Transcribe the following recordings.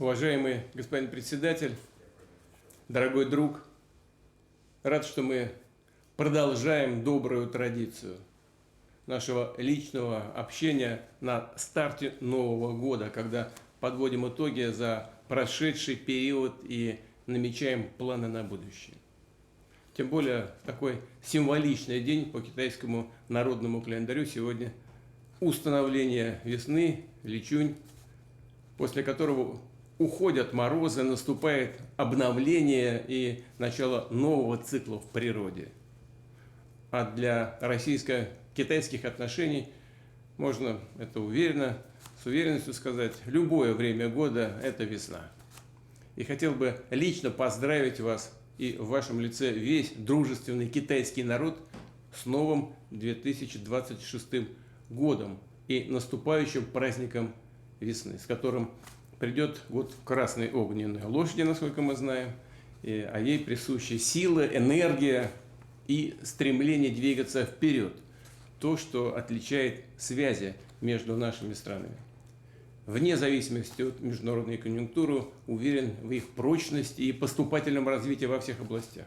Уважаемый господин председатель, дорогой друг, рад, что мы продолжаем добрую традицию нашего личного общения на старте Нового года, когда подводим итоги за прошедший период и намечаем планы на будущее. Тем более такой символичный день по китайскому народному календарю сегодня установление весны, Личунь, после которого уходят морозы, наступает обновление и начало нового цикла в природе. А для российско-китайских отношений можно это с уверенностью сказать, любое время года – это весна. И хотел бы лично поздравить вас и в вашем лице весь дружественный китайский народ с новым 2026 годом и наступающим праздником весны, с которым придет год красной огненной лошади, насколько мы знаем, а ей присущи сила, энергия и стремление двигаться вперед. То, что отличает связи между нашими странами. Вне зависимости от международной конъюнктуры, уверен в их прочности и поступательном развитии во всех областях.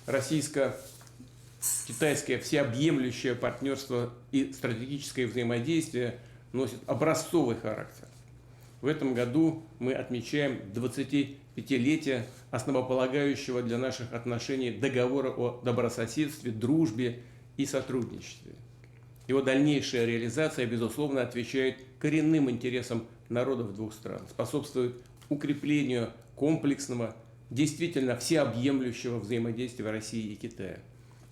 Российско-китайское всеобъемлющее партнерство и стратегическое взаимодействие носит образцовый характер. В этом году мы отмечаем 25-летие основополагающего для наших отношений договора о добрососедстве, дружбе и сотрудничестве. Его дальнейшая реализация, безусловно, отвечает коренным интересам народов двух стран, способствует укреплению комплексного, действительно всеобъемлющего взаимодействия России и Китая,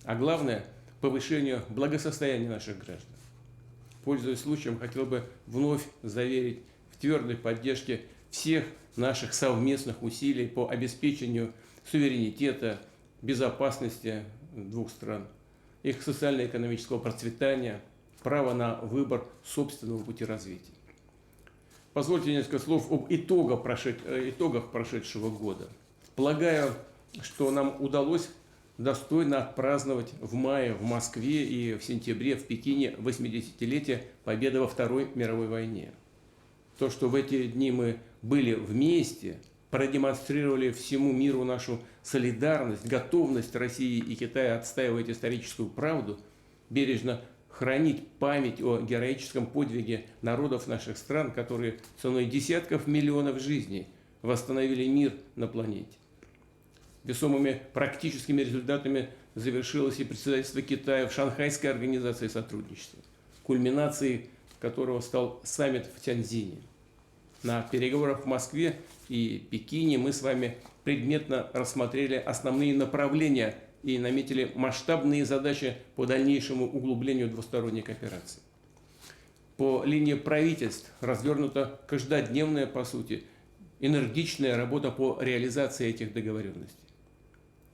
а главное – повышению благосостояния наших граждан. Пользуясь случаем, хотел бы вновь заверить в твердой поддержке всех наших совместных усилий по обеспечению суверенитета, безопасности двух стран, их социально-экономического процветания, права на выбор собственного пути развития. Позвольте несколько слов об итогах прошедшего года. Полагаю, что нам удалось достойно отпраздновать в мае в Москве и в сентябре в Пекине 80-летие победы во Второй мировой войне. То, что в эти дни мы были вместе, продемонстрировали всему миру нашу солидарность, готовность России и Китая отстаивать историческую правду, бережно хранить память о героическом подвиге народов наших стран, которые ценой десятков миллионов жизней восстановили мир на планете. Весомыми практическими результатами завершилось и председательство Китая в Шанхайской организации сотрудничества, кульминацией которого стал саммит в Тяньцзине. На переговорах в Москве и Пекине мы с вами предметно рассмотрели основные направления и наметили масштабные задачи по дальнейшему углублению двусторонней кооперации. По линии правительств развернута каждодневная, по сути, энергичная работа по реализации этих договоренностей.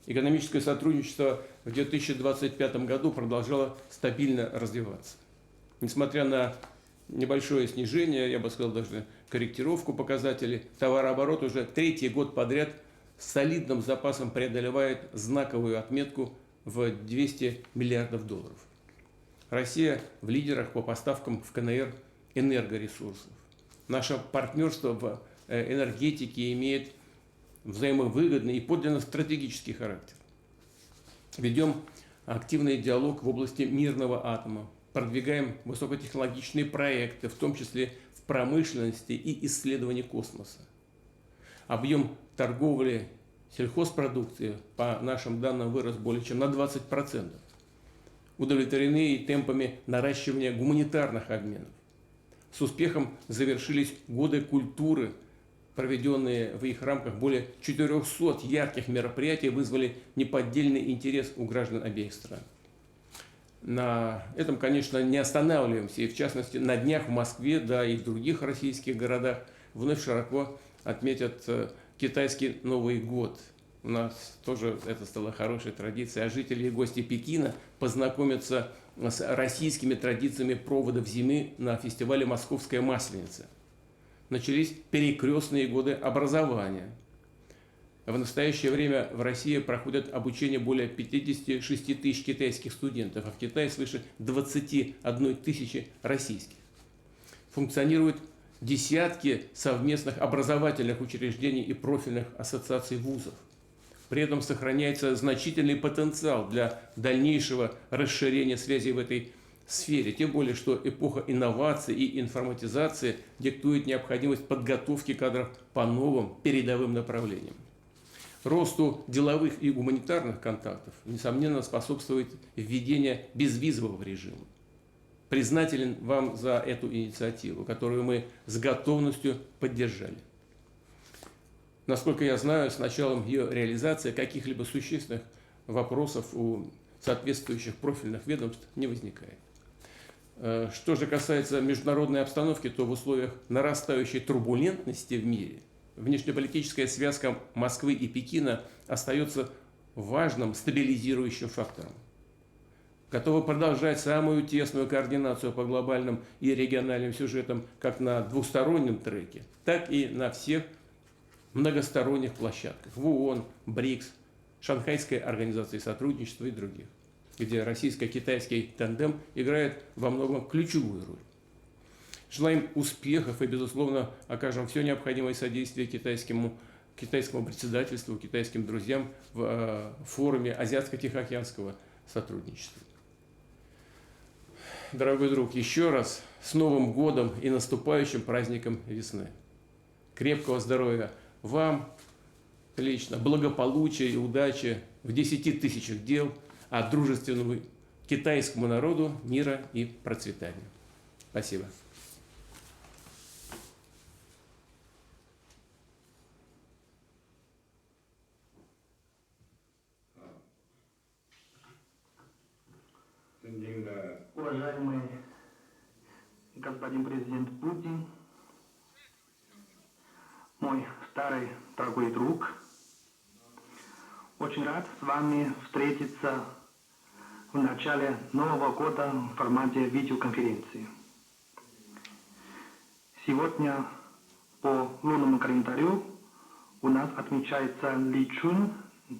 Экономическое сотрудничество в 2025 году продолжало стабильно развиваться. Несмотря на небольшое снижение, я бы сказал, даже корректировку показателей, товарооборот уже третий год подряд с солидным запасом преодолевает знаковую отметку в 200 миллиардов долларов. Россия в лидерах по поставкам в КНР энергоресурсов. Наше партнерство в энергетике имеет взаимовыгодный и подлинно стратегический характер. Ведем активный диалог в области мирного атома, продвигаем высокотехнологичные проекты, в том числе в промышленности и исследовании космоса. Объем торговли сельхозпродукции, по нашим данным, вырос более чем на 20%. Удовлетворены и темпами наращивания гуманитарных обменов. С успехом завершились годы культуры, проведенные в их рамках более 400 ярких мероприятий, вызвали неподдельный интерес у граждан обеих стран. На этом, конечно, не останавливаемся, и в частности на днях в Москве, да и в других российских городах вновь широко отметят китайский Новый год. У нас тоже это стало хорошей традицией, а жители и гости Пекина познакомятся с российскими традициями проводов зимы на фестивале «Московская масленица». Начались перекрестные годы образования. В настоящее время в России проходят обучение более 56 тысяч китайских студентов, а в Китае свыше 21 тысячи российских. Функционирует десятки совместных образовательных учреждений и профильных ассоциаций вузов. При этом сохраняется значительный потенциал для дальнейшего расширения связей в этой сфере, тем более, что эпоха инноваций и информатизации диктует необходимость подготовки кадров по новым передовым направлениям. Росту деловых и гуманитарных контактов, несомненно, способствует введение безвизового режима. Признателен вам за эту инициативу, которую мы с готовностью поддержали. Насколько я знаю, с началом ее реализации каких-либо существенных вопросов у соответствующих профильных ведомств не возникает. Что же касается международной обстановки, то в условиях нарастающей турбулентности в мире внешнеполитическая связка Москвы и Пекина остается важным стабилизирующим фактором. Готовы продолжать самую тесную координацию по глобальным и региональным сюжетам как на двустороннем треке, так и на всех многосторонних площадках в ООН, БРИКС, Шанхайской организации сотрудничества и других, где российско-китайский тандем играет во многом ключевую роль. Желаем успехов и, безусловно, окажем все необходимое содействие китайскому председательству, китайским друзьям в форуме Азиатско-Тихоокеанского сотрудничества. Дорогой друг, еще раз с Новым годом и наступающим праздником весны. Крепкого здоровья вам лично, благополучия и удачи в 10 тысячах дел, а дружественному китайскому народу мира и процветания. Спасибо. Уважаемый господин президент Путин, мой старый дорогой друг, очень рад с вами встретиться в начале Нового года в формате видеоконференции. Сегодня по лунному календарю у нас отмечается Ли Чун,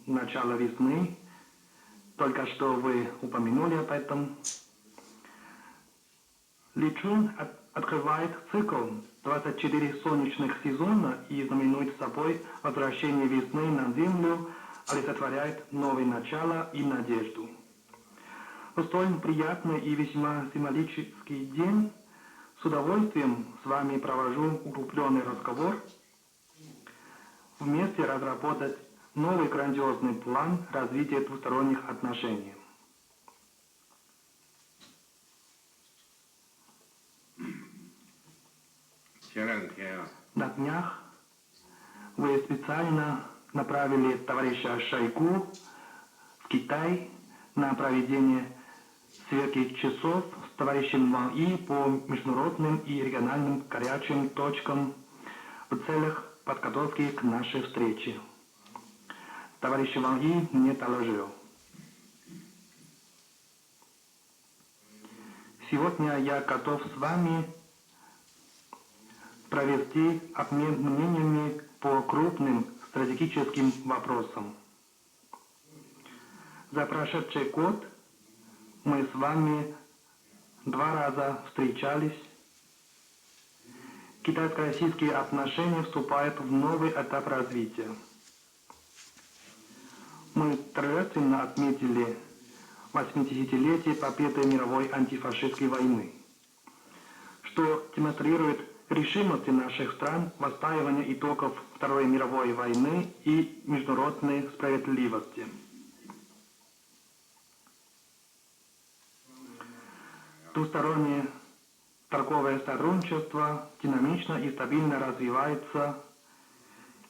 начало весны. Только что вы упомянули об этом. Ли Чун открывает цикл 24 солнечных сезона и знаменует собой возвращение весны на Землю, олицетворяет новое начало и надежду. В столь приятный и весьма символический день с удовольствием с вами провожу углубленный разговор. Вместе разработать новый грандиозный план развития двусторонних отношений. На днях вы специально направили товарища Шойгу в Китай на проведение сверки часов с товарищем Ван И по международным и региональным горячим точкам в целях подготовки к нашей встрече. Товарищ Ван И мне доложил. Сегодня я готов с вами провести обмен мнениями по крупным стратегическим вопросам. За прошедший год мы с вами 2 раза встречались. Китайско-российские отношения вступают в новый этап развития. Мы торжественно отметили 80-летие победы мировой антифашистской войны, что демонстрирует решимость наших стран в отстаивании итогов Второй мировой войны и международной справедливости. Двустороннее торговое сотрудничество динамично и стабильно развивается,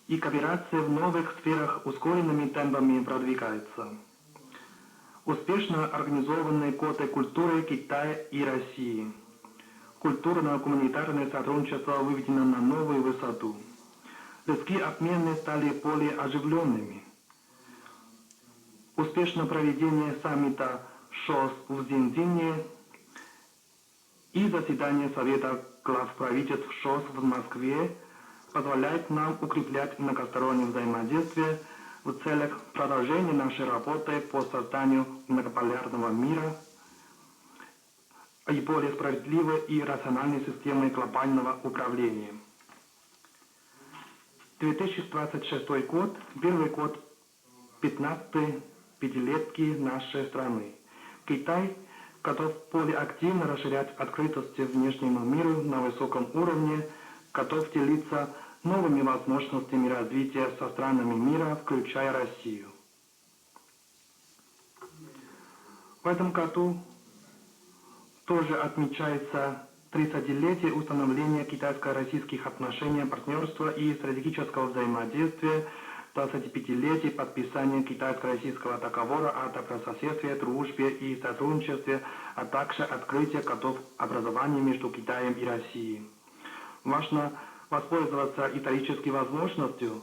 и кооперация в новых сферах ускоренными темпами продвигается. Успешно организованные годы культуры Китая и России. Культурно-гуманитарное сотрудничество выведено на новую высоту. Людские обмены стали более оживленными. Успешное проведение саммита ШОС в Зинзине и заседание Совета глав правительств ШОС в Москве позволяет нам укреплять многостороннее взаимодействие в целях продолжения нашей работы по созданию многополярного мира и более справедливой и рациональной системой глобального управления. 2026 год – первый год 15-й пятилетки нашей страны. Китай готов более активно расширять открытость внешнему миру на высоком уровне, готов делиться новыми возможностями развития со странами мира, включая Россию. В этом году тоже отмечается 30-летие установления китайско-российских отношений партнерства и стратегического взаимодействия, 25-летие подписания китайско-российского договора о добрососедстве, дружбе и сотрудничестве, а также открытие годов образования между Китаем и Россией. Важно воспользоваться исторической возможностью,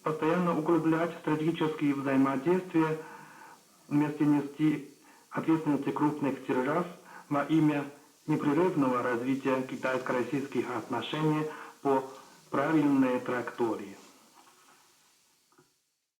постоянно углублять стратегические взаимодействия, вместе нести ответственности крупных держав во имя непрерывного развития китайско-российских отношений по правильной траектории.